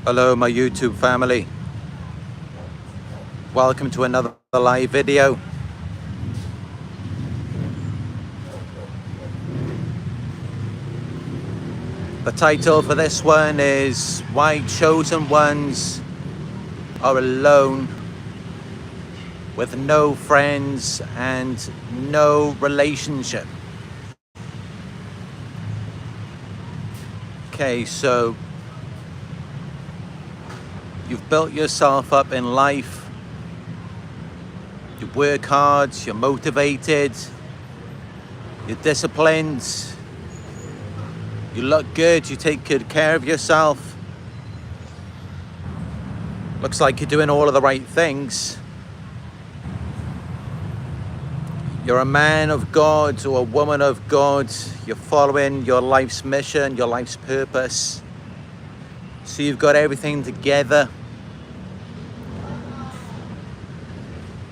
Hello my YouTube family, welcome to another live video. The title for this one is Why Chosen Ones Are Alone with No Friends and No Relationship. Okay, so you've built yourself up in life, you work hard, you're motivated, you're disciplined, you look good, you take good care of yourself. Looks like you're doing all of the right things. You're a man of God or a woman of God, you're following your life's mission, your life's purpose. So you've got everything together.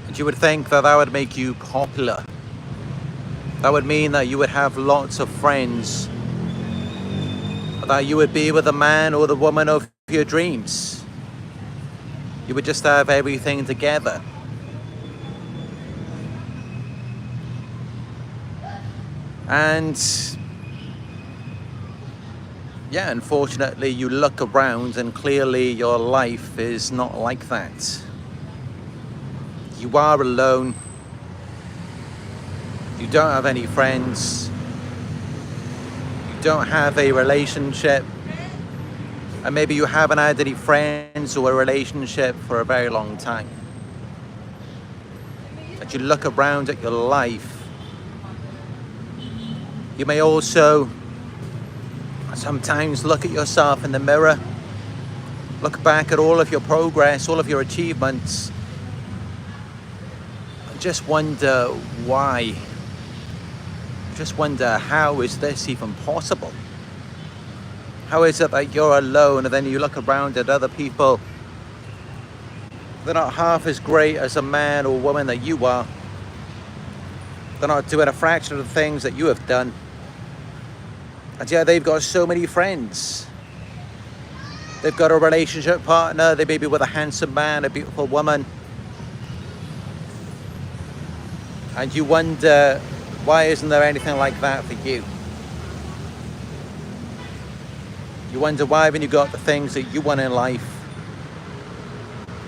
And you would think that would make you popular. That would mean that you would have lots of friends. That you would be with the man or the woman of your dreams. You would just have everything together. And yeah, unfortunately, you look around and clearly your life is not like that. You are alone. You don't have any friends. You don't have a relationship. And maybe you haven't had any friends or a relationship for a very long time. As you look around at your life, you may also sometimes look at yourself in the mirror, look back at all of your progress, all of your achievements, and just wonder why. Just wonder, how is this even possible? How is it that you're alone and then you look around at other people? They're not half as great as a man or woman that you are. They're not doing a fraction of the things that you have done. And yeah, they've got so many friends. They've got a relationship partner. They may be with a handsome man, a beautiful woman. And you wonder, why isn't there anything like that for you? You wonder, why haven't you got the things that you want in life?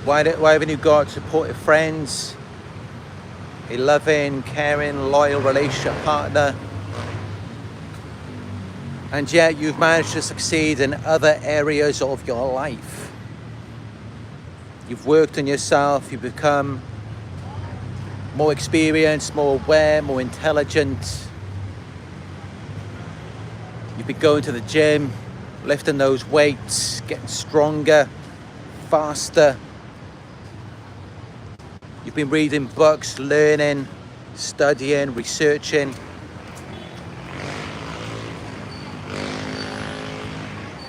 Why haven't you got supportive friends, a loving, caring, loyal relationship partner? And yet you've managed to succeed in other areas of your life. You've worked on yourself, you've become more experienced, more aware, more intelligent. You've been going to the gym, lifting those weights, getting stronger, faster. You've been reading books, learning, studying, researching.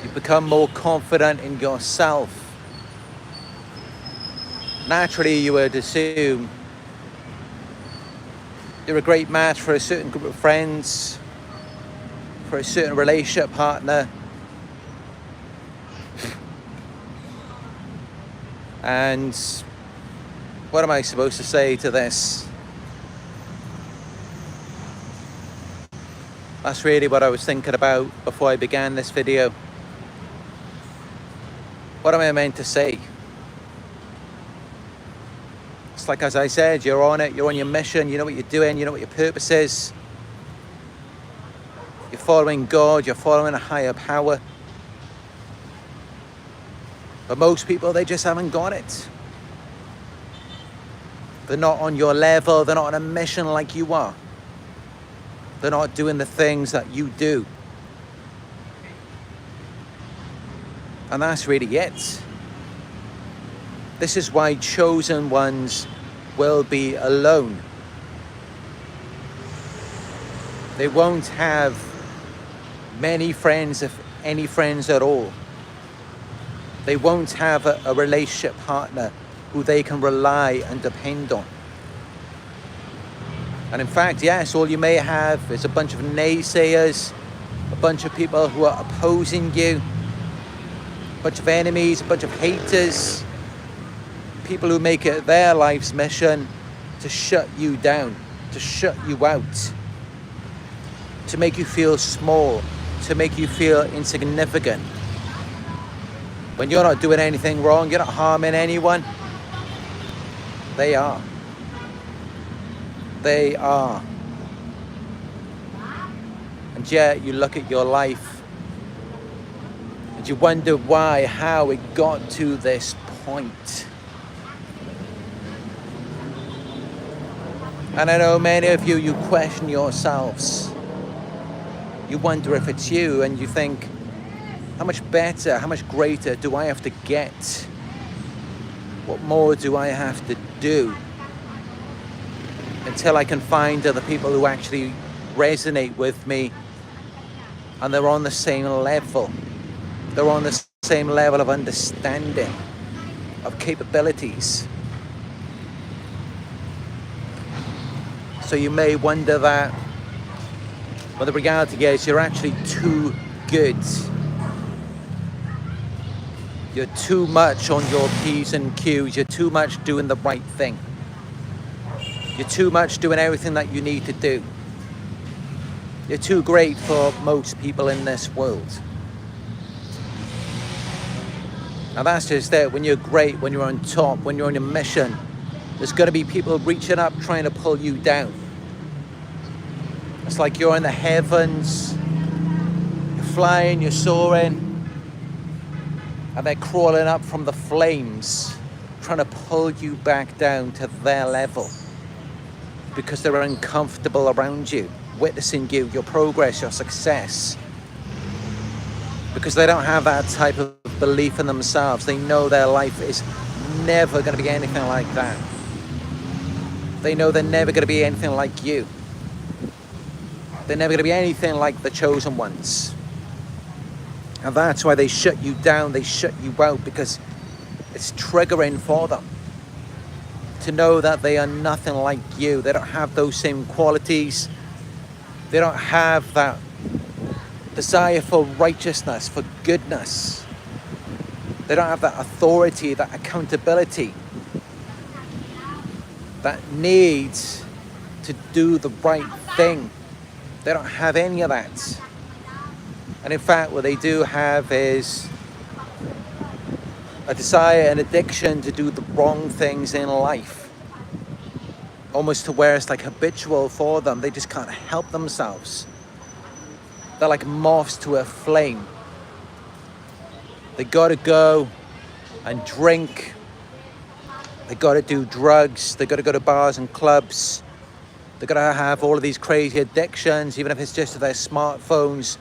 You've become more confident in yourself. Naturally, you would assume you're a great match for a certain group of friends, for a certain relationship partner. And what am I supposed to say to this? That's really what I was thinking about before I began this video. What am I meant to say? It's like, as I said, you're on it, you're on your mission, you know what you're doing, you know what your purpose is. You're following God, you're following a higher power. But most people, they just haven't got it. They're not on your level, they're not on a mission like you are. They're not doing the things that you do. And that's really it. This is why chosen ones will be alone. They won't have many friends, if any friends at all. They won't have a relationship partner who they can rely and depend on. And in fact, yes, all you may have is a bunch of naysayers, a bunch of people who are opposing you, bunch of enemies, a bunch of haters, people who make it their life's mission to shut you down, to shut you out, to make you feel small, to make you feel insignificant. When you're not doing anything wrong, you're not harming anyone, they are. They are. And yet you look at your life and you wonder why, how it got to this point. And I know many of you, you question yourselves. You wonder if it's you, and you think, how much better, how much greater do I have to get? What more do I have to do until I can find other people who actually resonate with me and they're on the same level. They're on the same level of understanding, of capabilities. So you may wonder that, but the reality is you're actually too good. You're too much on your P's and Q's. You're too much doing the right thing. You're too much doing everything that you need to do. You're too great for most people in this world. Now that's just it. When you're great, when you're on top, when you're on a mission, there's going to be people reaching up trying to pull you down. It's like you're in the heavens, you're flying, you're soaring, and they're crawling up from the flames, trying to pull you back down to their level because they're uncomfortable around you, witnessing you, your progress, your success. Because they don't have that type of belief in themselves. They know their life is never going to be anything like that. They know they're never going to be anything like you. They're never going to be anything like the chosen ones. And that's why they shut you down, they shut you out, because it's triggering for them to know that they are nothing like you. They don't have those same qualities. They don't have that desire for righteousness, for goodness. They don't have that authority, that accountability, that need to do the right thing. They don't have any of that. And in fact, what they do have is a desire, an addiction to do the wrong things in life. Almost to where it's like habitual for them. They just can't help themselves. They're like moths to a flame. They gotta go and drink. They gotta do drugs. They gotta go to bars and clubs. They gotta have all of these crazy addictions, even if it's just to their smartphones,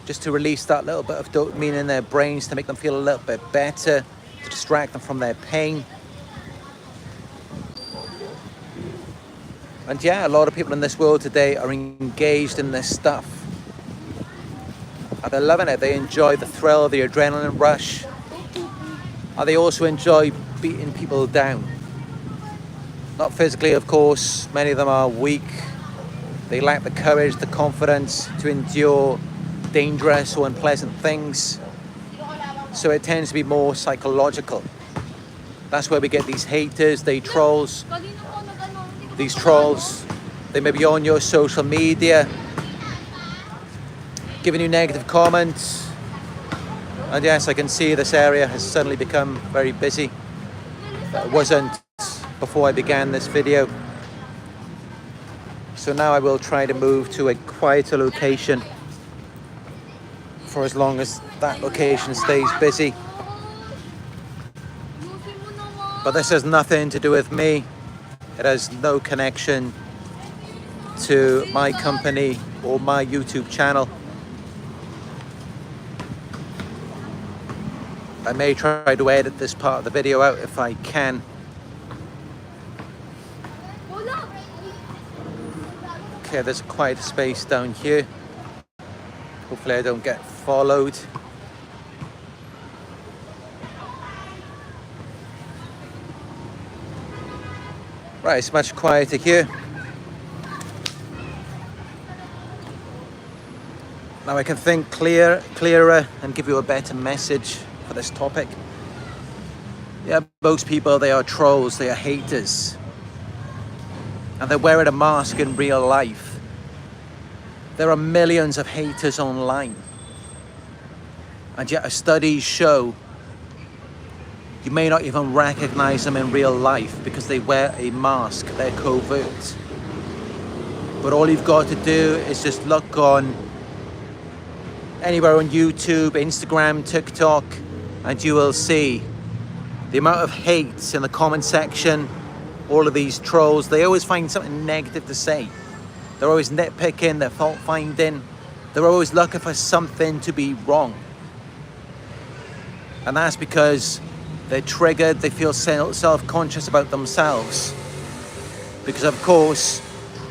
just to release that little bit of dopamine in their brains to make them feel a little bit better, to distract them from their pain. And yeah, a lot of people in this world today are engaged in this stuff. And they're loving it. They enjoy the thrill, the adrenaline rush. And they also enjoy beating people down. Not physically, of course. Many of them are weak. They lack the courage, the confidence to endure dangerous or unpleasant things. So it tends to be more psychological. That's where we get these haters, these trolls. They may be on your social media, giving you negative comments. And yes, I can see this area has suddenly become very busy. It wasn't before I began this video. So now I will try to move to a quieter location for as long as that location stays busy. But this has nothing to do with me. It has no connection to my company or my YouTube channel. I may try to edit this part of the video out if I can. Okay, there's a quiet space down here. Hopefully I don't get followed. Right, it's much quieter here. Now I can think clearer and give you a better message. for this topic. Yeah, most people, they are trolls, they are haters. And they're wearing a mask in real life. There are millions of haters online. And yet studies show you may not even recognize them in real life because they wear a mask, they're covert. But all you've got to do is just look on anywhere on YouTube, Instagram, TikTok, and you will see the amount of hate in the comment section. All of these trolls, they always find something negative to say. They're always nitpicking, they're fault finding. They're always looking for something to be wrong. And that's because they're triggered, they feel self-conscious about themselves. Because of course,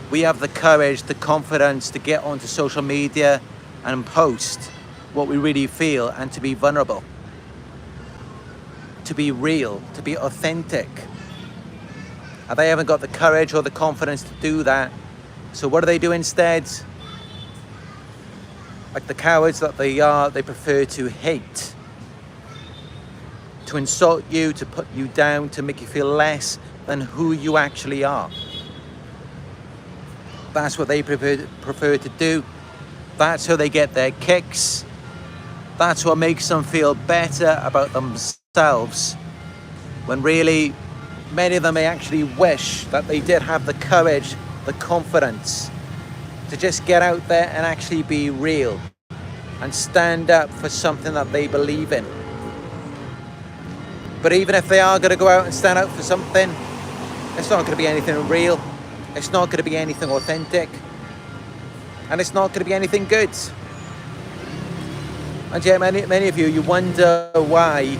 we have the courage, the confidence to get onto social media and post what we really feel and to be vulnerable. To be real, to be authentic. And they haven't got the courage or the confidence to do that. So what do they do instead? Like the cowards that they are, they prefer to hate. To insult you, to put you down, to make you feel less than who you actually are. That's what they prefer to do. That's how they get their kicks. That's what makes them feel better about themselves. When really, many of them may actually wish that they did have the courage, the confidence to just get out there and actually be real and stand up for something that they believe in. But even if they are going to go out and stand up for something, it's not going to be anything real. It's not going to be anything authentic. And it's not going to be anything good. And yet many of you, you wonder why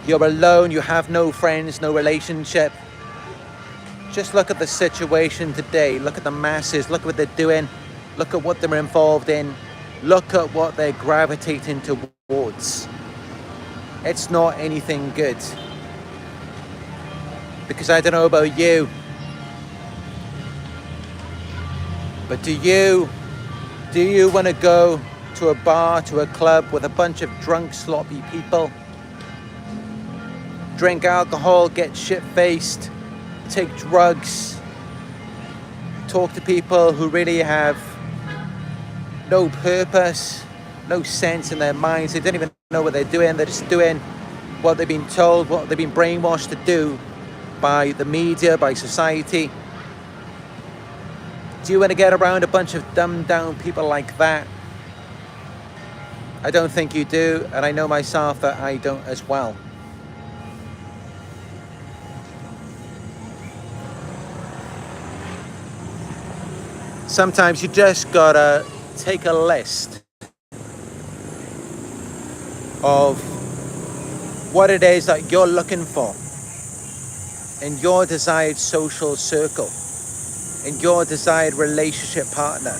you're alone, you have no friends, no relationship. Just look at the situation today. Look at the masses. Look at what they're doing. Look at what they're involved in. Look at what they're gravitating towards. It's not anything good. Because I don't know about you, but do you want to go to a bar, to a club with a bunch of drunk, sloppy people? Drink alcohol, get shit-faced, take drugs, talk to people who really have no purpose, no sense in their minds. They don't even know what they're doing. They're just doing what they've been told, what they've been brainwashed to do by the media, by society. Do you want to get around a bunch of dumbed down people like that? I don't think you do, and I know myself that I don't as well. Sometimes you just gotta take a list of what it is that you're looking for in your desired social circle, in your desired relationship partner.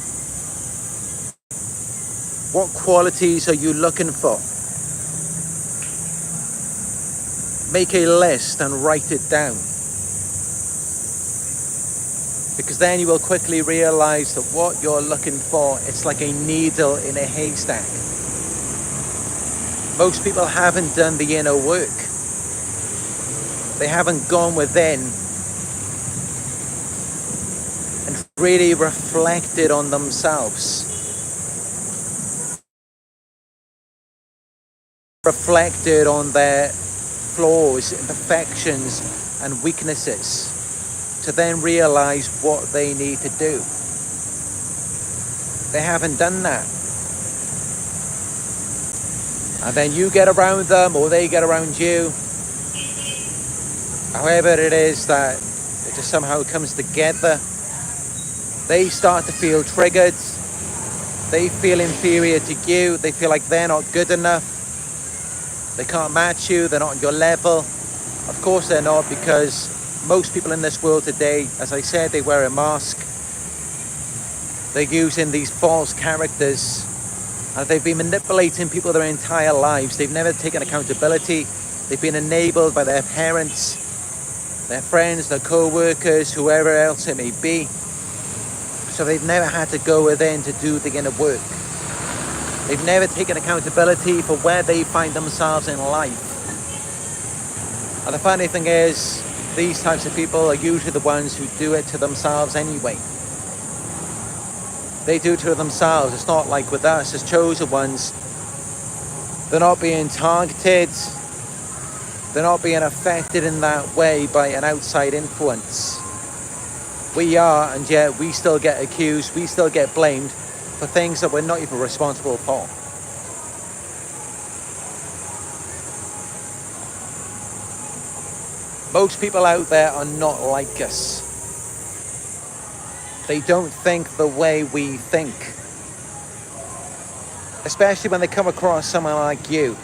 What qualities are you looking for? Make a list and write it down. Because then you will quickly realize that what you're looking for, it's like a needle in a haystack. Most people haven't done the inner work. They haven't gone within and really reflected on themselves. Reflected on their flaws, imperfections, and weaknesses, to then realize what they need to do. They haven't done that. And then you get around them, or they get around you. However it is that it just somehow comes together. They start to feel triggered. They feel inferior to you. They feel like they're not good enough. They can't match you. They're not on your level. Of course they're not, because most people in this world today, as I said, they wear a mask. They're using these false characters, and they've been manipulating people their entire lives. They've never taken accountability. They've been enabled by their parents, their friends, their co-workers, whoever else it may be. So they've never had to go within to do the inner work. They've never taken accountability for where they find themselves in life. And the funny thing is, these types of people are usually the ones who do it to themselves anyway. They do it to themselves. It's not like with us as chosen ones. They're not being targeted. They're not being affected in that way by an outside influence. We are, and yet we still get accused, we still get blamed for things that we're not even responsible for. Most people out there are not like us. They don't think the way we think. Especially when they come across someone like you.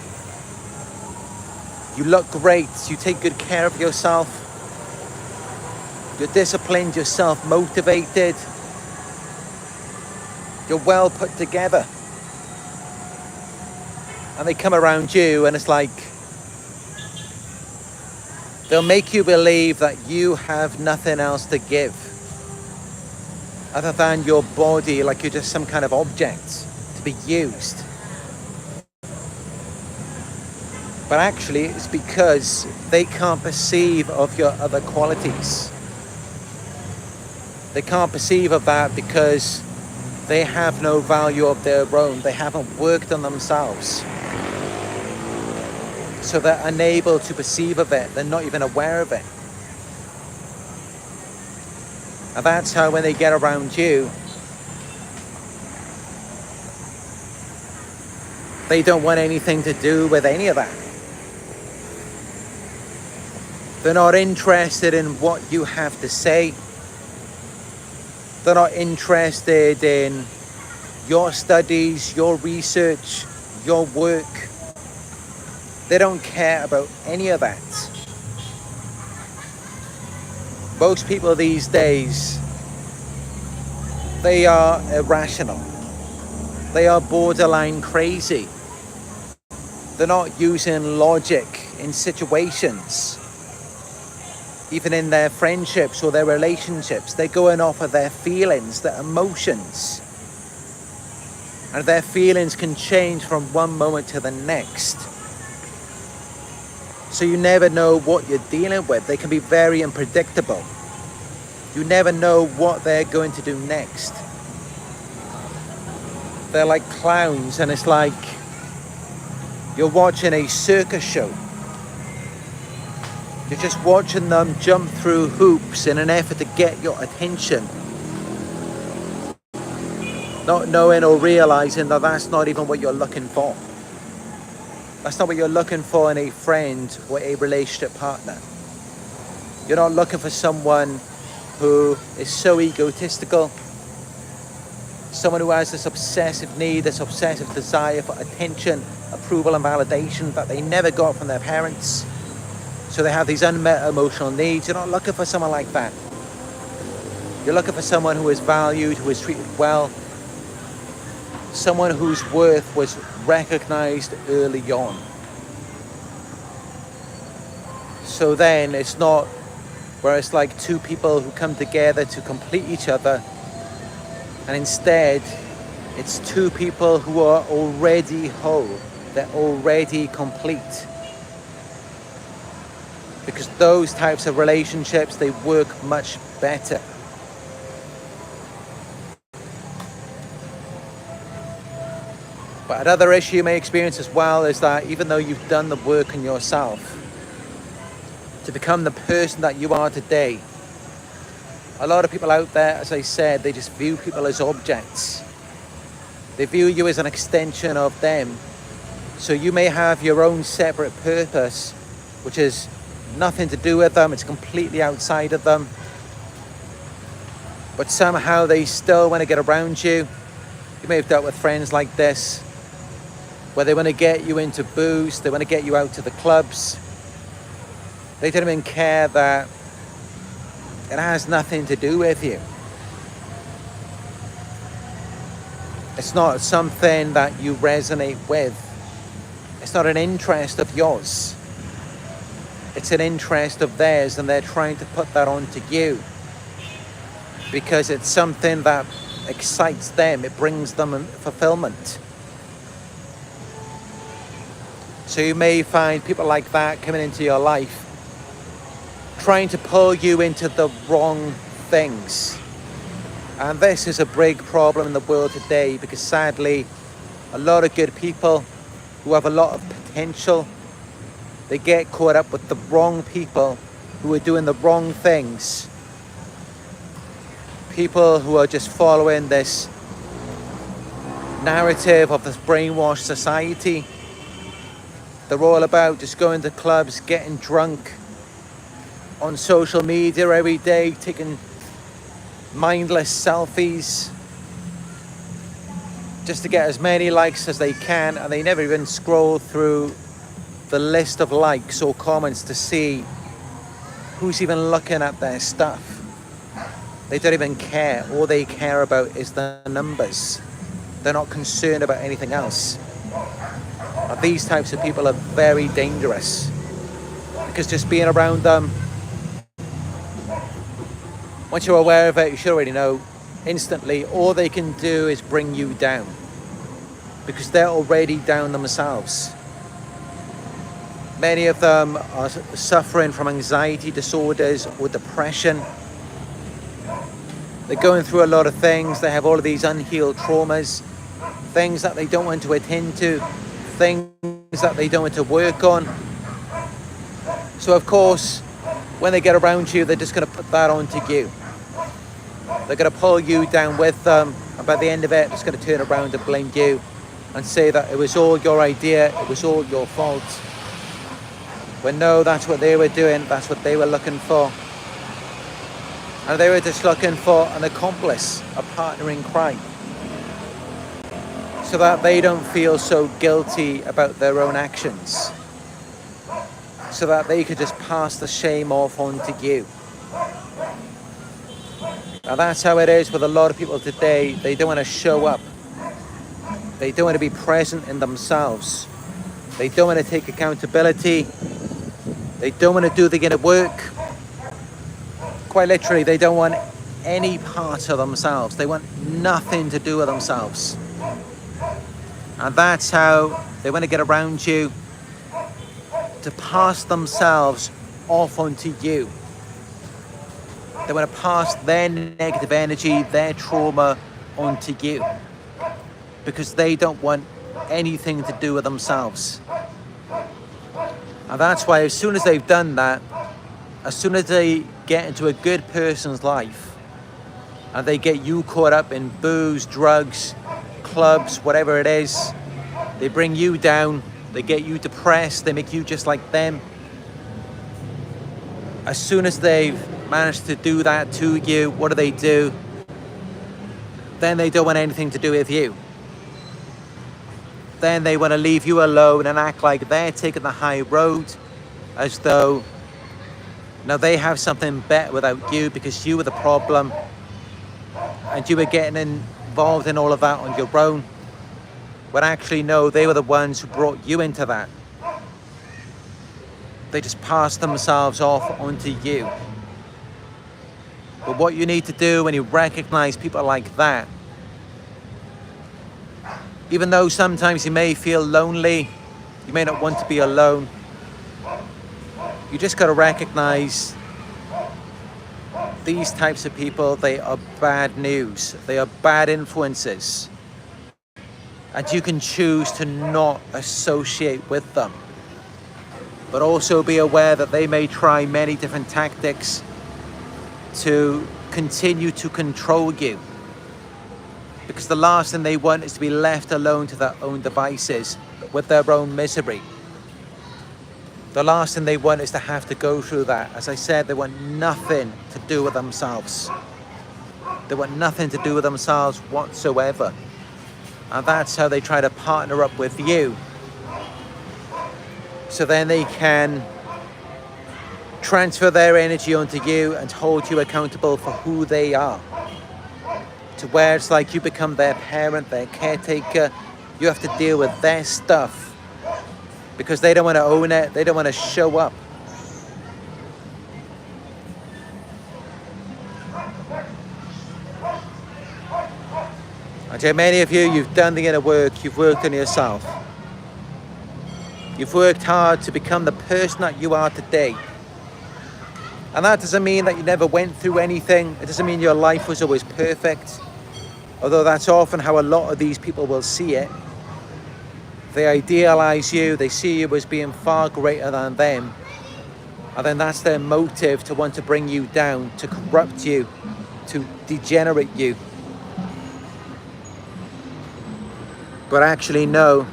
You look great, you take good care of yourself. You're disciplined, you're self-motivated. You're well put together. And they come around you and it's like, they'll make you believe that you have nothing else to give other than your body, like you're just some kind of object to be used. But actually, it's because they can't perceive of your other qualities. They can't perceive of that because they have no value of their own. They haven't worked on themselves. So they're unable to perceive of it. They're not even aware of it. And that's how when they get around you, they don't want anything to do with any of that. They're not interested in what you have to say. They're not interested in your studies, your research, your work. They don't care about any of that. Most people these days, they are irrational. They are borderline crazy. They're not using logic in situations. Even in their friendships or their relationships, they're going off of their feelings, their emotions. And their feelings can change from one moment to the next. So you never know what you're dealing with. They can be very unpredictable. You never know what they're going to do next. They're like clowns, and it's like you're watching a circus show. You're just watching them jump through hoops in an effort to get your attention. Not knowing or realizing that that's not even what you're looking for. That's not what you're looking for in a friend or a relationship partner. You're not looking for someone who is so egotistical. Someone who has this obsessive need, this obsessive desire for attention, approval and validation that they never got from their parents. So they have these unmet emotional needs. You're not looking for someone like that. You're looking for someone who is valued, who is treated well. Someone whose worth was recognized early on. So then it's not where it's like two people who come together to complete each other. And instead, it's two people who are already whole. They're already complete. Because those types of relationships, they work much better. But another issue you may experience as well is that even though you've done the work on yourself to become the person that you are today, a lot of people out there, as I said, they just view people as objects. They view you as an extension of them. So you may have your own separate purpose, which is nothing to do with them. It's completely outside of them. But somehow they still want to get around you. You may have dealt with friends like this, where they want to get you into booze, they want to get you out to the clubs. They don't even care that it has nothing to do with you. It's not something that you resonate with. It's not an interest of yours. It's an interest of theirs, and they're trying to put that onto you because it's something that excites them. It brings them fulfillment. So you may find people like that coming into your life, trying to pull you into the wrong things. And this is a big problem in the world today, because sadly, a lot of good people who have a lot of potential, they get caught up with the wrong people who are doing the wrong things. People who are just following this narrative of this brainwashed society. They're all about just going to clubs, getting drunk, on social media every day, taking mindless selfies just to get as many likes as they can, and they never even scroll through the list of likes or comments to see who's even looking at their stuff. They don't even care. All they care about is the numbers. They're not concerned about anything else. And these types of people are very dangerous, because just being around them, once you're aware of it, you should already know instantly, all they can do is bring you down, because they're already down themselves. Many of them are suffering from anxiety disorders or depression. They're going through a lot of things. They have all of these unhealed traumas, things that they don't want to attend to, things that they don't want to work on. So of course, when they get around you, they're just going to put that onto you. They're going to pull you down with them, and by the end of it, they're just going to turn around and blame you and say that it was all your idea, it was all your fault. When no, that's what they were doing, that's what they were looking for. And they were just looking for an accomplice, a partner in crime, so that they don't feel so guilty about their own actions, so that they could just pass the shame off onto you. Now that's how it is with a lot of people today. They don't want to show up. They don't want to be present in themselves. They don't want to take accountability. They don't want to do the inner work. Quite literally, they don't want any part of themselves. They want nothing to do with themselves. And that's how they want to get around you, to pass themselves off onto you. They want to pass their negative energy, their trauma onto you, because they don't want anything to do with themselves. And that's why as soon as they've done that, as soon as they get into a good person's life and they get you caught up in booze, drugs, clubs, whatever it is, they bring you down, they get you depressed, they make you just like them. As soon as they've managed to do that to you, what do? Then they don't want anything to do with you. Then they want to leave you alone and act like they're taking the high road, as though now they have something better without you, because you were the problem and you were getting involved in all of that on your own, when actually no, they were the ones who brought you into that. They just passed themselves off onto you. But what you need to do when you recognize people like that, even though sometimes you may feel lonely, you may not want to be alone, you just got to recognize these types of people. They are bad news. They are bad influences. And you can choose to not associate with them. But also be aware that they may try many different tactics to continue to control you. Because the last thing they want is to be left alone to their own devices with their own misery. The last thing they want is to have to go through that. As I said, they want nothing to do with themselves. They want nothing to do with themselves whatsoever. And that's how they try to partner up with you. So then they can transfer their energy onto you and hold you accountable for who they are. To where it's like you become their parent, their caretaker. You have to deal with their stuff because they don't want to own it. They don't want to show up. I tell many of you, you've done the inner work, you've worked on yourself. You've worked hard to become the person that you are today. And that doesn't mean that you never went through anything. It doesn't mean your life was always perfect. Although that's often how a lot of these people will see it. They idealize you, they see you as being far greater than them. And then that's their motive to want to bring you down, to corrupt you, to degenerate you. But actually no.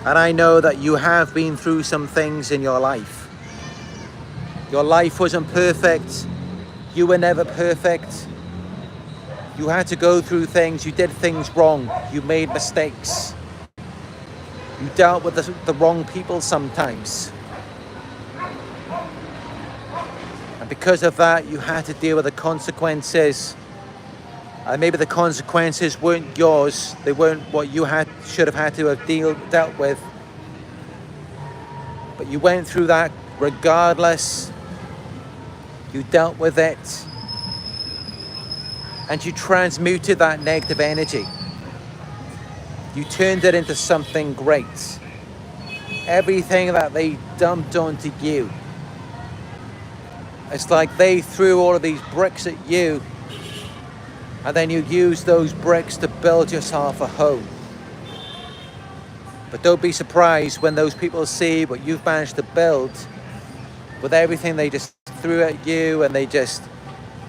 And I know that you have been through some things in your life. Your life wasn't perfect. You were never perfect. You had to go through things. You did things wrong. You made mistakes. You dealt with the wrong people sometimes. And because of that, you had to deal with the consequences. And maybe the consequences weren't yours. They weren't what you should have had to have dealt with. But you went through that regardless. You dealt with it. And you transmuted that negative energy. You turned it into something great. Everything that they dumped onto you. It's like they threw all of these bricks at you, and then you used those bricks to build yourself a home. But don't be surprised when those people see what you've managed to build with everything they just threw at you, and they just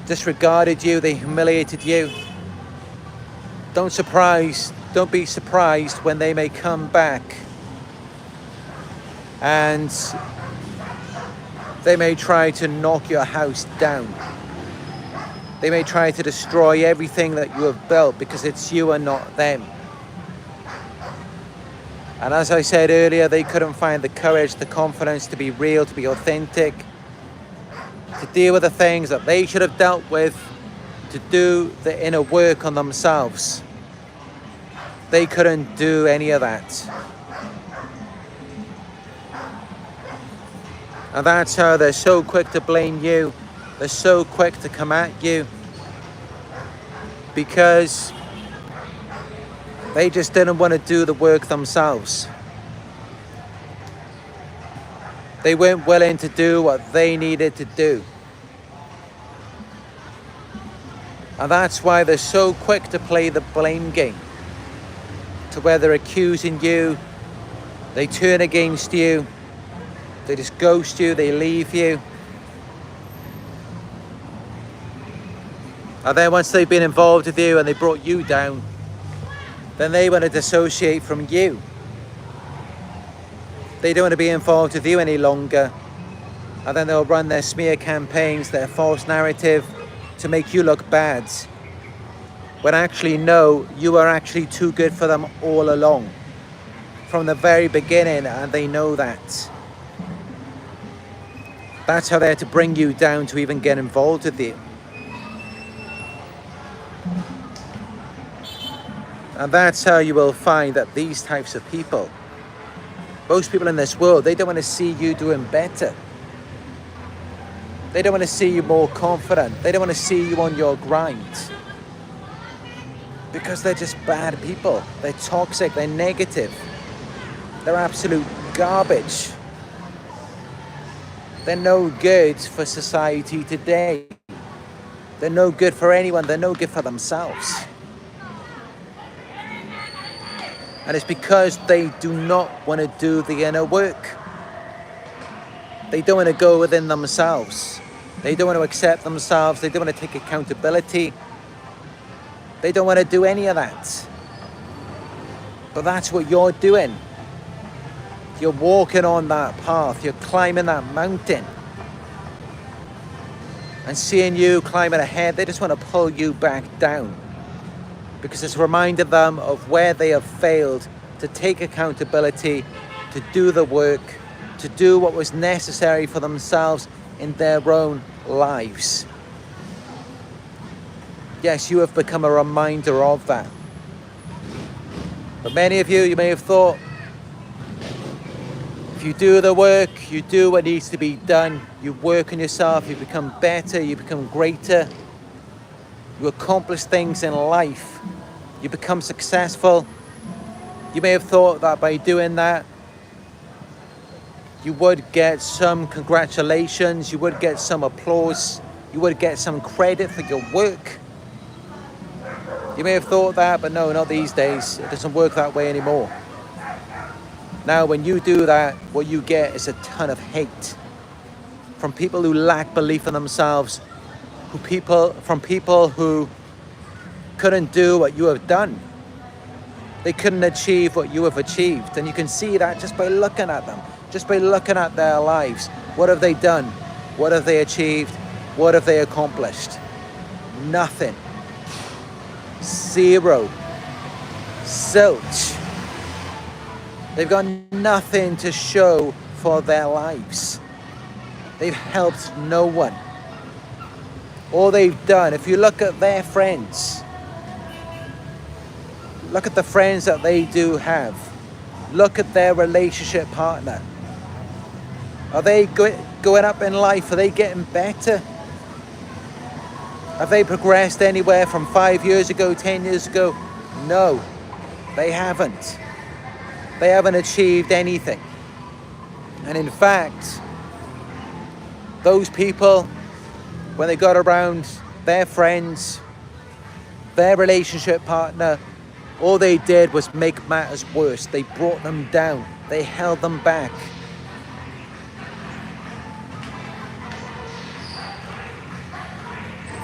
disregarded you, they humiliated you. Don't be surprised when they may come back and they may try to knock your house down. They may try to destroy everything that you have built because it's you and not them. And as I said earlier, they couldn't find the courage, the confidence to be real, to be authentic, to deal with the things that they should have dealt with, to do the inner work on themselves. They couldn't do any of that. And that's how they're so quick to blame you. They're so quick to come at you because they just didn't want to do the work themselves. They weren't willing to do what they needed to do. And that's why they're so quick to play the blame game. To where they're accusing you, they turn against you, they just ghost you, they leave you. And then once they've been involved with you and they brought you down, then they want to dissociate from you. They don't want to be involved with you any longer. And then they'll run their smear campaigns, their false narrative to make you look bad. When actually, no, you are actually too good for them all along. From the very beginning, and they know that. That's how they're to bring you down to even get involved with you. And that's how you will find that these types of people, most people in this world, they don't want to see you doing better. They don't want to see you more confident. They don't want to see you on your grind. Because they're just bad people. They're toxic, they're negative. They're absolute garbage. They're no good for society today. They're no good for anyone. They're no good for themselves. And it's because they do not want to do the inner work. They don't want to go within themselves. They don't want to accept themselves. They don't want to take accountability. They don't want to do any of that. But that's what you're doing. You're walking on that path. You're climbing that mountain. And seeing you climbing ahead, they just want to pull you back down. Because it's reminded them of where they have failed to take accountability, to do the work, to do what was necessary for themselves in their own lives. Yes, you have become a reminder of that. But many of you, you may have thought, if you do the work, you do what needs to be done, you work on yourself, you become better, you become greater, you accomplish things in life, you become successful. You may have thought that by doing that, You would get some congratulations, you would get some applause, you would get some credit for your work. You may have thought that, but no, not these days. It doesn't work that way anymore. Now, when you do that, what you get is a ton of hate from people who lack belief in themselves, from people who couldn't do what you have done. They couldn't achieve what you have achieved. And you can see that just by looking at them, just by looking at their lives. What have they done? What have they achieved? What have they accomplished? Nothing. Zero. Zilch. They've got nothing to show for their lives. They've helped no one. All they've done, if you look at their friends, look at the friends that they do have. Look at their relationship partner. Are they going up in life? Are they getting better? Have they progressed anywhere from 5 years ago, 10 years ago? No, they haven't. They haven't achieved anything. And in fact, those people, when they got around their friends, their relationship partner, all they did was make matters worse. They brought them down. They held them back.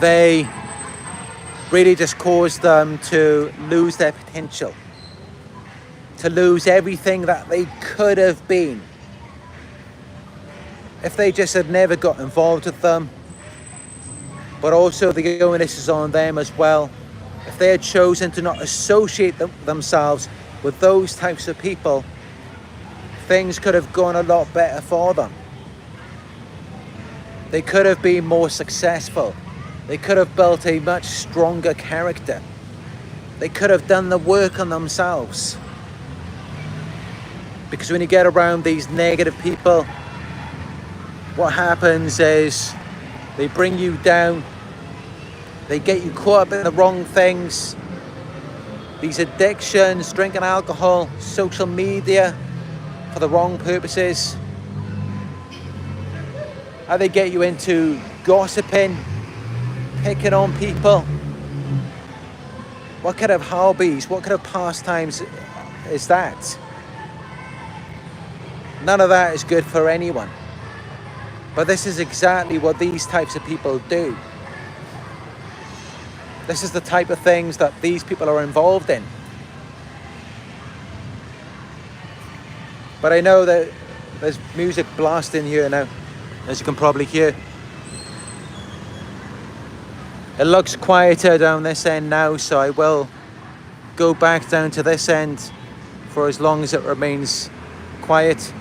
They really just caused them to lose their potential, to lose everything that they could have been. If they just had never got involved with them, but also the onus is on them as well. If they had chosen to not associate themselves with those types of people, things could have gone a lot better for them. They could have been more successful. They could have built a much stronger character. They could have done the work on themselves. Because when you get around these negative people, what happens is they bring you down. They get you caught up in the wrong things. These addictions, drinking alcohol, social media for the wrong purposes. How they get you into gossiping, picking on people. What kind of hobbies, what kind of pastimes is that? None of that is good for anyone. But this is exactly what these types of people do. This is the type of things that these people are involved in. But I know that there's music blasting here now, as you can probably hear. It looks quieter down this end now, so I will go back down to this end for as long as it remains quiet.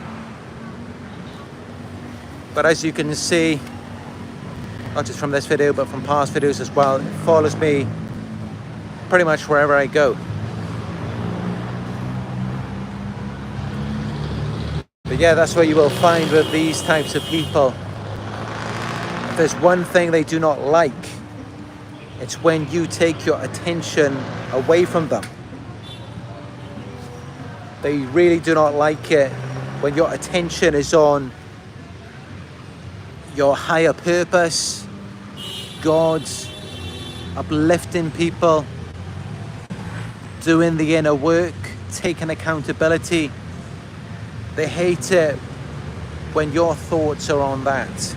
But as you can see, not just from this video, but from past videos as well, it follows me pretty much wherever I go. But yeah, that's what you will find with these types of people. If there's one thing they do not like, it's when you take your attention away from them. They really do not like it when your attention is on your higher purpose, God's, uplifting people, doing the inner work, taking accountability. They hate it when your thoughts are on that,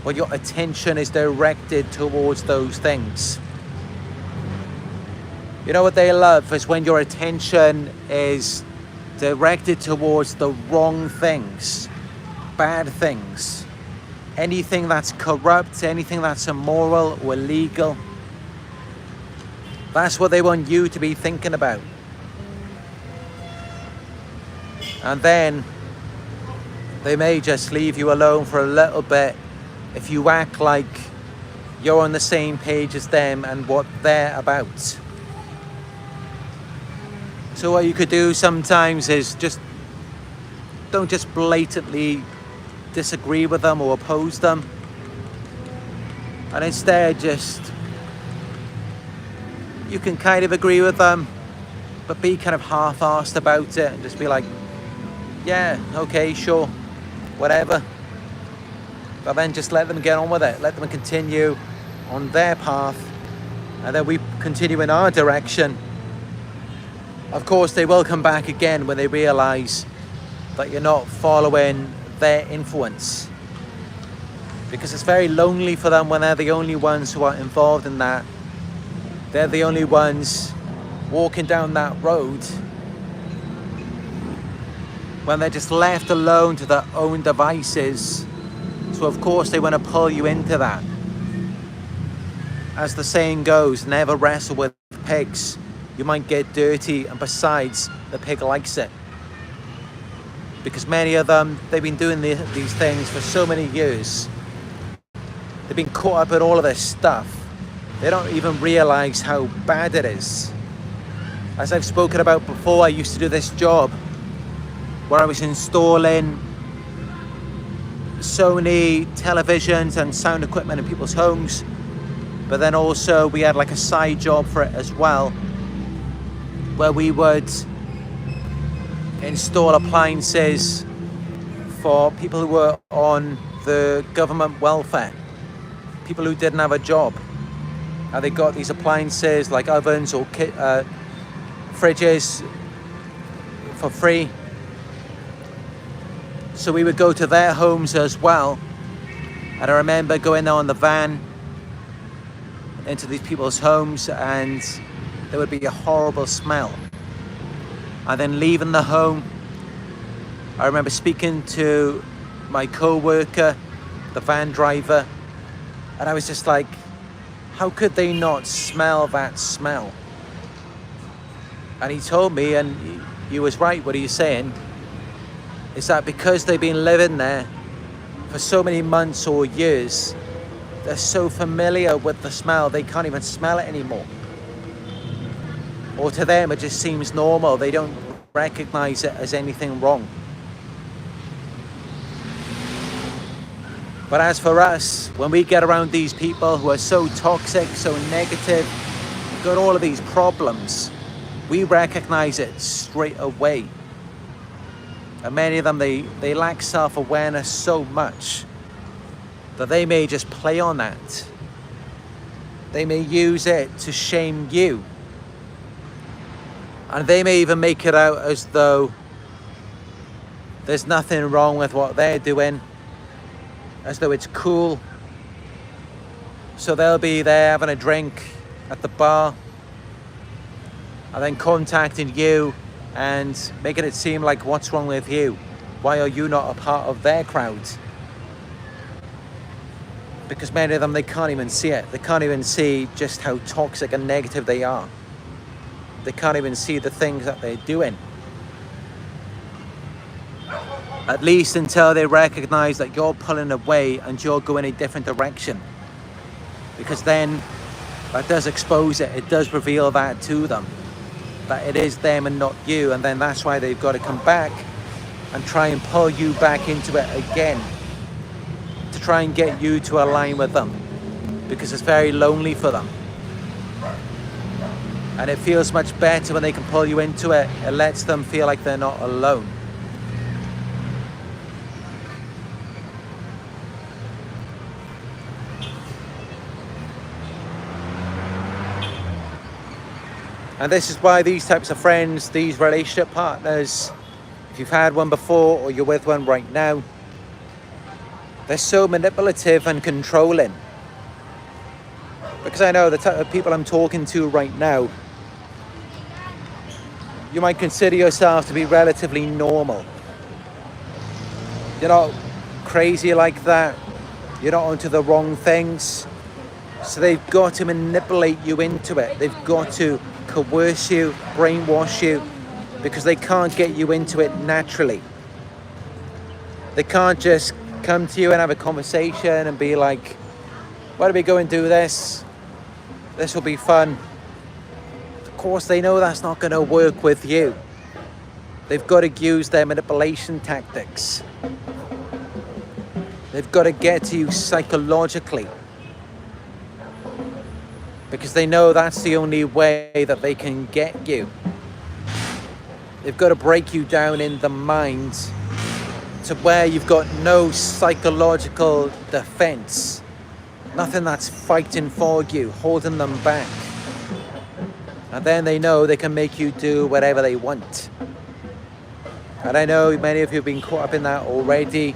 when your attention is directed towards those things. You know what they love is when your attention is directed towards the wrong things, bad things, anything that's corrupt, anything that's immoral or illegal. That's what they want you to be thinking about. And then they may just leave you alone for a little bit if you act like you're on the same page as them and what they're about. So what you could do sometimes is don't just blatantly disagree with them or oppose them, and instead you can kind of agree with them, but be kind of half-arsed about it and just be like, yeah, okay, sure, whatever. But then just let them get on with it. Let them continue on their path, and then we continue in our direction. Of course, they will come back again when they realize that you're not following their influence, because it's very lonely for them when they're the only ones who are involved in that. They're the only ones walking down that road, when they're just left alone to their own devices. So of course they want to pull you into that. As the saying goes, never wrestle with pigs. You might get dirty, and besides, the pig likes it. Because many of them, they've been doing these things for so many years. They've been caught up in all of this stuff. They don't even realize how bad it is. As I've spoken about before, I used to do this job where I was installing Sony televisions and sound equipment in people's homes, but then also we had like a side job for it as well, where we would install appliances for people who were on the government welfare, people who didn't have a job, and they got these appliances like ovens or fridges for free. So we would go to their homes as well, and I remember going there on the van into these people's homes, and there would be a horrible smell. And then leaving the home, I remember speaking to my co-worker, the van driver, and I was just like, how could they not smell that smell? And he told me, and he was right, what he's saying, is that because they've been living there for so many months or years, they're so familiar with the smell, they can't even smell it anymore. Or to them, it just seems normal. They don't recognize it as anything wrong. But as for us, when we get around these people who are so toxic, so negative, got all of these problems, we recognize it straight away. And many of them, they lack self-awareness so much that they may just play on that. They may use it to shame you. And they may even make it out as though there's nothing wrong with what they're doing, as though it's cool. So they'll be there having a drink at the bar, and then contacting you and making it seem like, what's wrong with you? Why are you not a part of their crowd? Because many of them, they can't even see it. They can't even see just how toxic and negative they are. They can't even see the things that they're doing. At least until they recognize that you're pulling away and you're going a different direction. Because then that does expose it. It does reveal that to them, that it is them and not you. And then that's why they've got to come back and try and pull you back into it again, to try and get you to align with them, because it's very lonely for them. And it feels much better when they can pull you into it. It lets them feel like they're not alone. And this is why these types of friends, these relationship partners, if you've had one before or you're with one right now, they're so manipulative and controlling. Because I know the type of people I'm talking to right now, you might consider yourself to be relatively normal. You're not crazy like that. You're not onto the wrong things. So they've got to manipulate you into it. They've got to coerce you, brainwash you, because they can't get you into it naturally. They can't just come to you and have a conversation and be like, why don't we go and do this? This will be fun. Of course, they know that's not going to work with you. They've got to use their manipulation tactics. They've got to get to you psychologically, because they know that's the only way that they can get you. They've got to break you down in the mind to where you've got no psychological defense, nothing that's fighting for you, holding them back. And then they know they can make you do whatever they want. And I know many of you have been caught up in that already.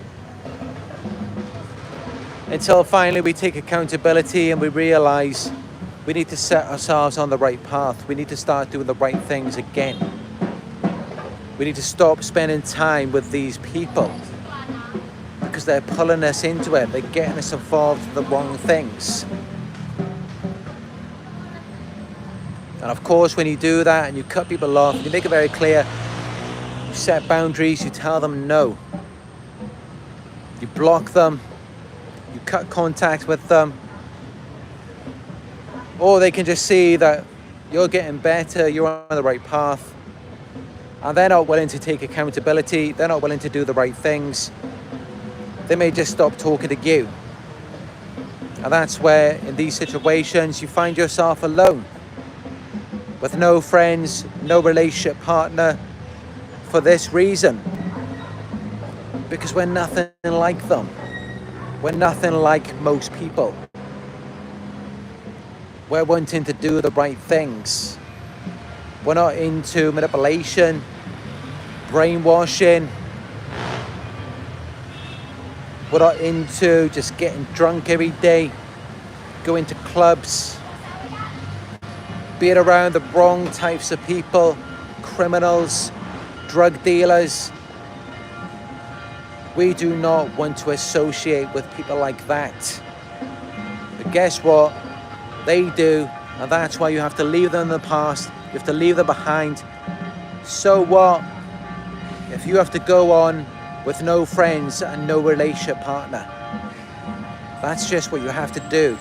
Until finally we take accountability and we realize we need to set ourselves on the right path. We need to start doing the right things again. We need to stop spending time with these people because they're pulling us into it. They're getting us involved in the wrong things. And of course, when you do that and you cut people off, you make it very clear, you set boundaries, you tell them no. You block them, you cut contact with them. Or they can just see that you're getting better, you're on the right path. And they're not willing to take accountability, they're not willing to do the right things. They may just stop talking to you. And that's where, in these situations, you find yourself alone, with no friends, no relationship partner, for this reason. Because we're nothing like them. We're nothing like most people. We're wanting to do the right things. We're not into manipulation, brainwashing. We're not into just getting drunk every day, going to clubs, being around the wrong types of people, criminals, drug dealers. We do not want to associate with people like that. But guess what? They do, and that's why you have to leave them in the past. You have to leave them behind. So what? If you have to go on with no friends and no relationship partner, that's just what you have to do.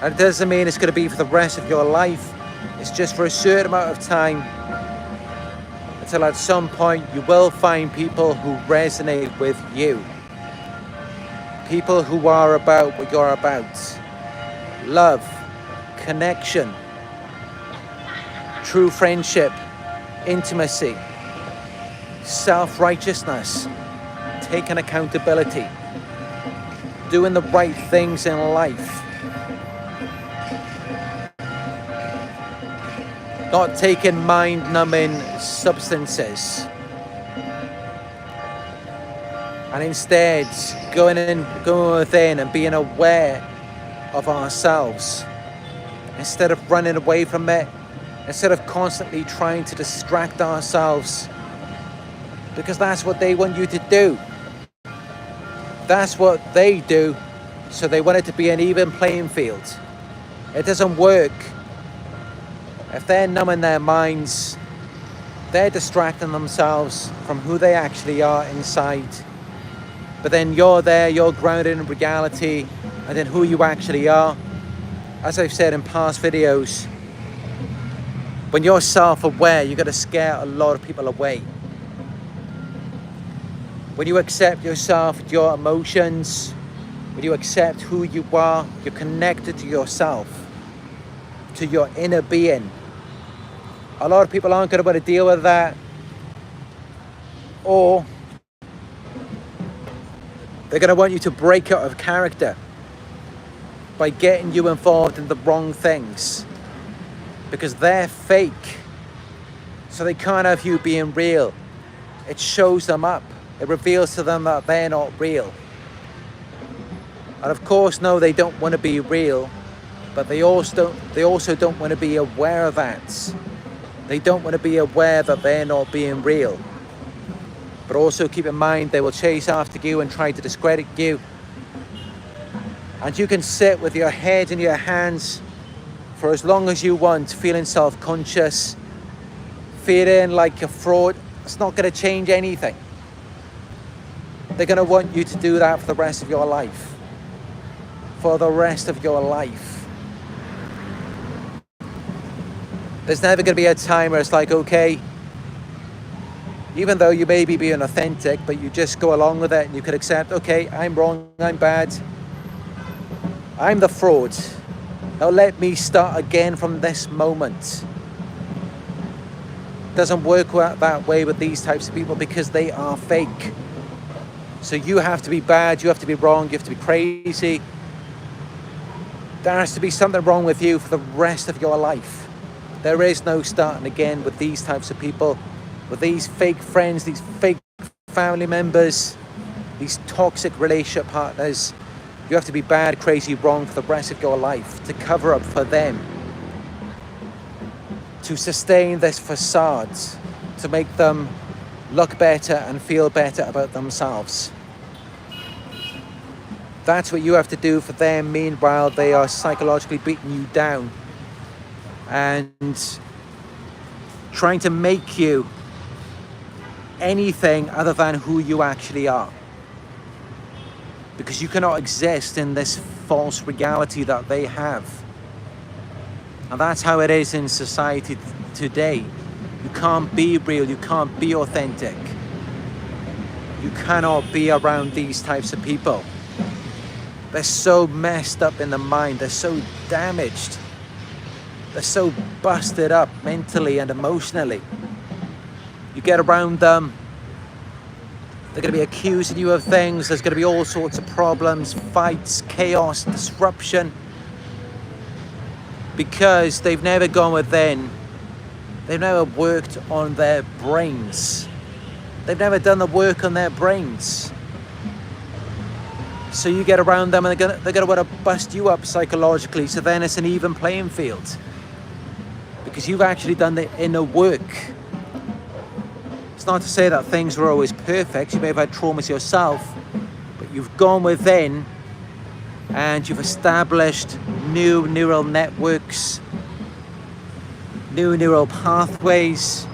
And it doesn't mean it's going to be for the rest of your life. It's just for a certain amount of time, until at some point you will find people who resonate with you. People who are about what you're about. Love, connection, true friendship, intimacy, self-righteousness, taking accountability, doing the right things in life. Not taking mind-numbing substances. And instead going within and being aware of ourselves. Instead of running away from it, instead of constantly trying to distract ourselves. Because that's what they want you to do. That's what they do. So they want it to be an even playing field. It doesn't work. If they're numbing their minds, they're distracting themselves from who they actually are inside. But then you're there, you're grounded in reality, and then who you actually are. As I've said in past videos, when you're self-aware, you're going to scare a lot of people away. When you accept yourself, your emotions, when you accept who you are, you're connected to yourself, to your inner being. A lot of people aren't going to want to deal with that, or they're going to want you to break out of character by getting you involved in the wrong things, because they're fake, so they can't have you being real. It shows them up. It reveals to them that they're not real. And of course, no, they don't want to be real, but they also don't want to be aware of that. They don't want to be aware that they're not being real. But also keep in mind, they will chase after you and try to discredit you. And you can sit with your head in your hands for as long as you want, feeling self-conscious, feeling like a fraud. It's not going to change anything. They're going to want you to do that for the rest of your life. For the rest of your life. There's never going to be a time where it's like, okay, even though you may be being authentic, but you just go along with it and you can accept, okay, I'm wrong, I'm bad, I'm the fraud. Now let me start again from this moment. Doesn't work that way with these types of people, because they are fake. So you have to be bad, you have to be wrong, you have to be crazy. There has to be something wrong with you for the rest of your life. There is no starting again with these types of people, with these fake friends, these fake family members, these toxic relationship partners. You have to be bad, crazy, wrong for the rest of your life to cover up for them, to sustain this facade, to make them look better and feel better about themselves. That's what you have to do for them. Meanwhile, they are psychologically beating you down and trying to make you anything other than who you actually are. Because you cannot exist in this false reality that they have. And that's how it is in society today. You can't be real, you can't be authentic. You cannot be around these types of people. They're so messed up in the mind, they're so damaged. They're so busted up mentally and emotionally. You get around them, they're going to be accusing you of things. There's going to be all sorts of problems, fights, chaos, disruption. Because they've never gone within. They've never worked on their brains. They've never done the work on their brains. So you get around them and they're going to want to bust you up psychologically. So then it's an even playing field. Because you've actually done the inner work. It's not to say that things are always perfect. You may have had traumas yourself, but you've gone within and you've established new neural networks, new neural pathways.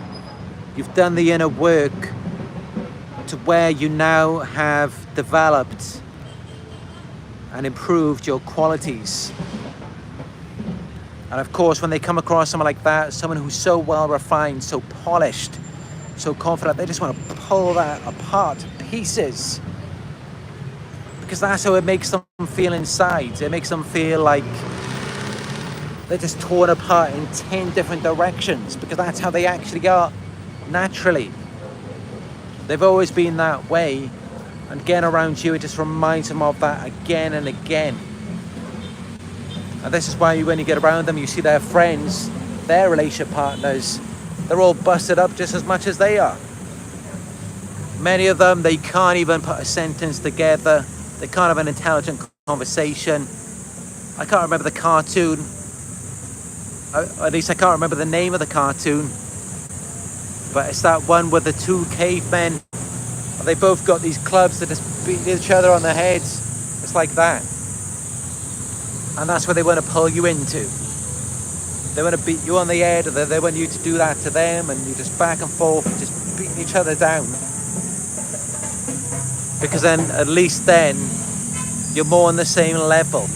You've done the inner work to where you now have developed and improved your qualities. And of course, when they come across someone like that, someone who's so well refined, so polished, so confident, they just want to pull that apart to pieces. Because that's how it makes them feel inside. It makes them feel like they're just torn apart in 10 different directions, because that's how they actually are naturally. They've always been that way. And getting around you, it just reminds them of that again and again. And this is why when you get around them, you see their friends, their relationship partners, they're all busted up just as much as they are. Many of them, they can't even put a sentence together. They can't have an intelligent conversation. I can't remember the cartoon. At least I can't remember the name of the cartoon. But it's that one with the two cavemen. And they both got these clubs that just beat each other on the heads. It's like that. And that's what they want to pull you into. They want to beat you on the head, or they want you to do that to them, and you just back and forth, just beating each other down. Because then, at least then, you're more on the same level.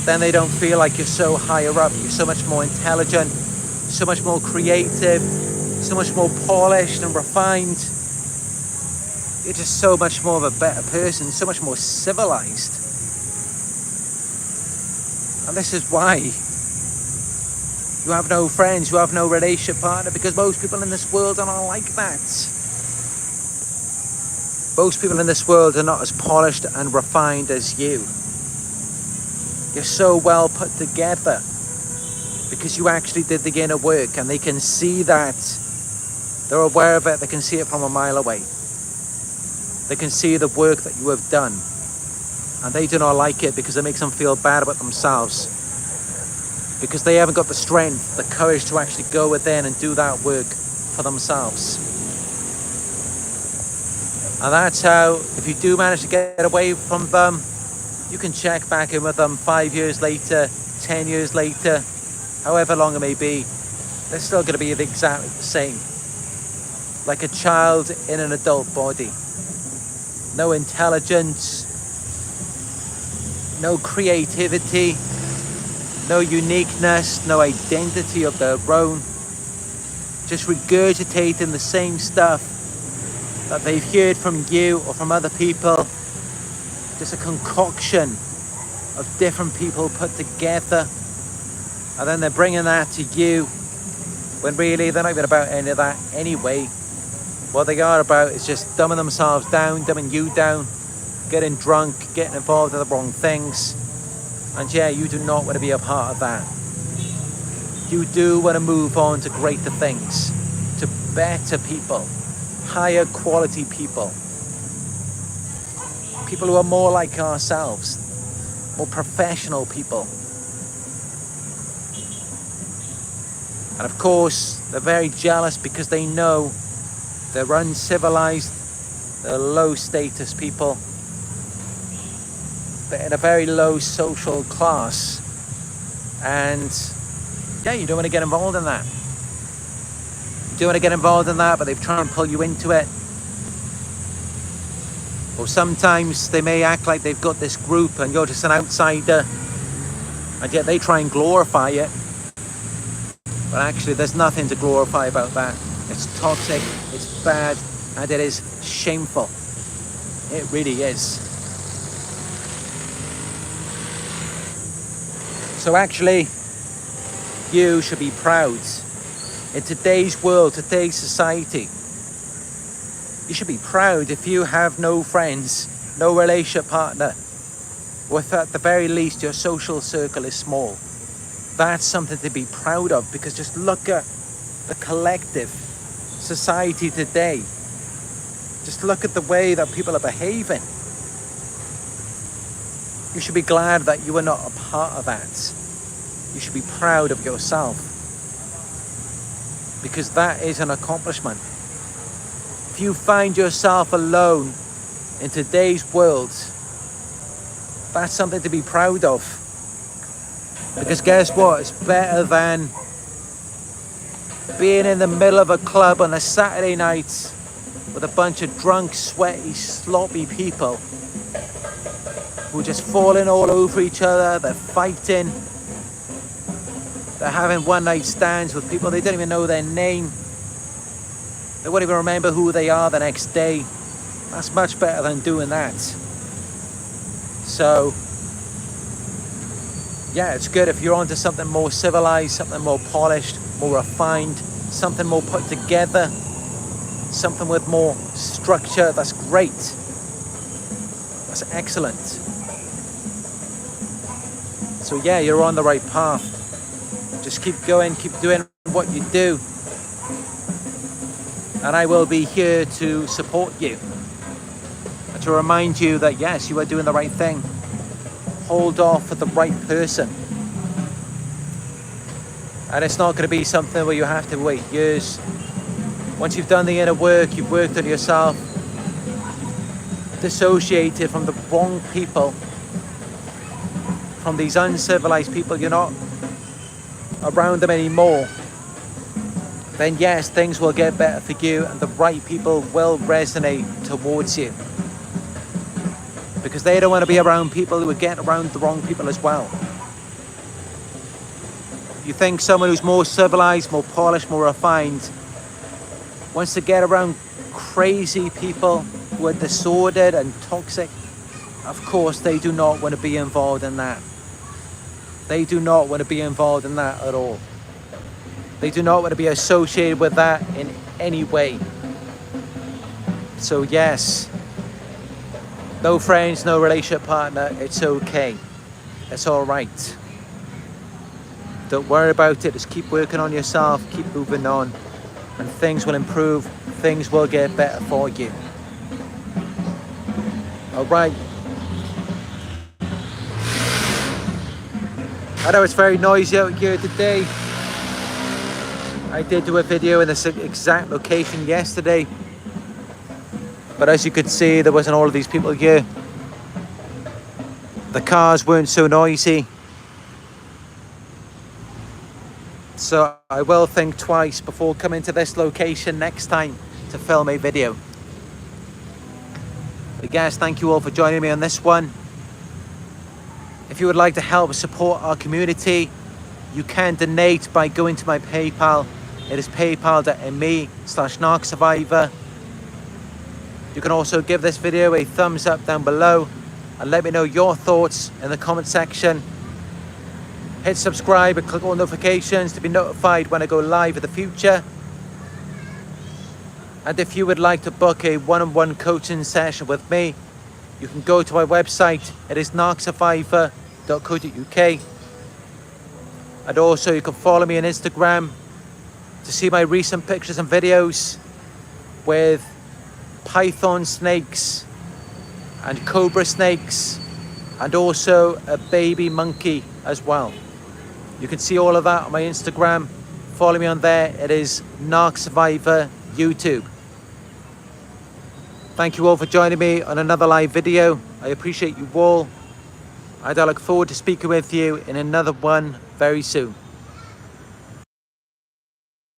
Then they don't feel like you're so higher up. You're so much more intelligent, so much more creative, so much more polished and refined. You're just so much more of a better person, so much more civilized. And this is why you have no friends, you have no relationship partner, because most people in this world are not like that. Most people in this world are not as polished and refined as you. You're so well put together because you actually did the inner work, and they can see that. They're aware of it, they can see it from a mile away. They can see the work that you have done, and they do not like it because it makes them feel bad about themselves, because they haven't got the strength, the courage to actually go within and do that work for themselves. And that's how, if you do manage to get away from them, you can check back in with them 5 years later, 10 years later, however long it may be, they're still going to be exactly the same. Like a child in an adult body. No intelligence, no creativity, no uniqueness, no identity of their own. Just regurgitating the same stuff that they've heard from you or from other people. Just a concoction of different people put together, and then they're bringing that to you when really they're not even about any of that anyway. What they are about is just dumbing themselves down, dumbing you down, getting drunk, getting involved in the wrong things. And yeah, you do not want to be a part of that. You do want to move on to greater things, to better people, higher quality people. People who are more like ourselves, more professional people. And of course, they're very jealous because they know they're uncivilized, they're low status people. They're in a very low social class. And yeah, you don't want to get involved in that. You don't want to get involved in that, but they try and pull you into it. Or sometimes they may act like they've got this group and you're just an outsider, and yet they try and glorify it. But actually there's nothing to glorify about that. It's toxic, it's bad, and it is shameful. It really is. So actually, you should be proud. In today's world, today's society, you should be proud if you have no friends, no relationship partner, or if at the very least your social circle is small. That's something to be proud of, because just look at the collective society today. Just look at the way that people are behaving. You should be glad that you are not a part of that. You should be proud of yourself, because that is an accomplishment. If you find yourself alone in today's world, that's something to be proud of. Because guess what? It's better than being in the middle of a club on a Saturday night with a bunch of drunk, sweaty, sloppy people who are just falling all over each other. They're fighting. They're having one-night stands with people they don't even know their name. They won't even remember who they are the next day. That's much better than doing that. So, yeah, it's good if you're onto something more civilized, something more polished, more refined, something more put together, something with more structure. That's great. That's excellent. So yeah, you're on the right path. Just keep going, keep doing what you do. And I will be here to support you. And to remind you that yes, you are doing the right thing. Hold off for the right person. And it's not going to be something where you have to wait years. Once you've done the inner work, you've worked on yourself, dissociated from the wrong people, from these uncivilized people, you're not around them anymore, then yes, things will get better for you and the right people will resonate towards you. Because they don't want to be around people who are getting around the wrong people as well. If you think someone who's more civilized, more polished, more refined wants to get around crazy people who are disordered and toxic, of course they do not want to be involved in that. They do not want to be involved in that at all. They do not want to be associated with that in any way. So yes, no friends, no relationship partner, it's okay. It's all right. Don't worry about it, just keep working on yourself, keep moving on, and things will improve, things will get better for you. All right. I know it's very noisy out here today. I did do a video in this exact location yesterday, but as you could see, there wasn't all of these people here. The cars weren't so noisy. So I will think twice before coming to this location next time to film a video. But guys, thank you all for joining me on this one. If you would like to help support our community, you can donate by going to my PayPal. It is paypal.me/Narc Survivor. You can also give this video a thumbs up down below and let me know your thoughts in the comment section. Hit subscribe and click all notifications to be notified when I go live in the future. And if you would like to book a one-on-one coaching session with me, you can go to my website. It is narcsurvivor.co.uk. And also you can follow me on Instagram to see my recent pictures and videos with python snakes and cobra snakes, and also a baby monkey as well. You can see all of that on my Instagram. Follow me on there. It is Narc Survivor YouTube. Thank you all for joining me on another live video. I appreciate you all, and I look forward to speaking with you in another one very soon.